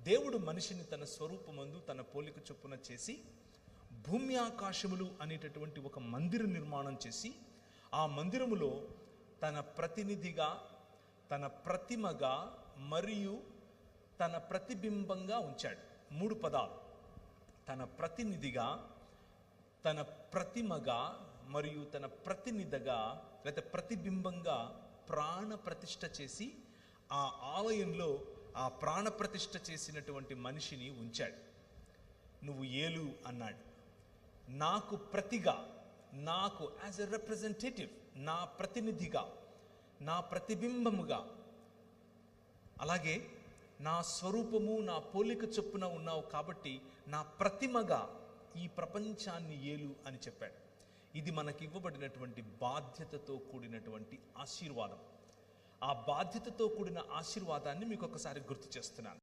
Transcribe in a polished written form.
దేవుడు మనిషిని తన స్వరూపమందు తన పోలిక చొప్పున చేసి భూమి ఆకాశములు అనేటటువంటి ఒక మందిర నిర్మాణం చేసి ఆ మందిరములో తన ప్రతినిధిగా, తన ప్రతిమగా మరియు తన ప్రతిబింబంగా ఉంచాడు. 3 పదాలు: తన ప్రతినిధిగా, తన ప్రతిమగా మరియు తన ప్రతినిధిగా లేదా ప్రతిబింబంగా ప్రాణ ప్రతిష్ఠ చేసి ఆ ఆలయంలో ఆ ప్రాణ ప్రతిష్ఠ చేసినటువంటి మనిషిని ఉంచాడు. నువ్వు ఏలు అన్నాడు. నాకు ప్రతిగా, నాకు యాజ్ ఎ రిప్రజెంటేటివ్, నా ప్రతినిధిగా, నా ప్రతిబింబముగా, అలాగే నా స్వరూపము నా పోలిక చొప్పున ఉన్నావు కాబట్టి నా ప్రతిమగా ఈ ప్రపంచాన్ని ఏలు అని చెప్పాడు. ఇది మనకి ఇవ్వబడినటువంటి బాధ్యతతో కూడినటువంటి ఆశీర్వాదం. ఆ బాధ్యతతో కూడిన ఆశీర్వాదాన్ని మీకు ఒకసారి గుర్తు చేస్తున్నాను.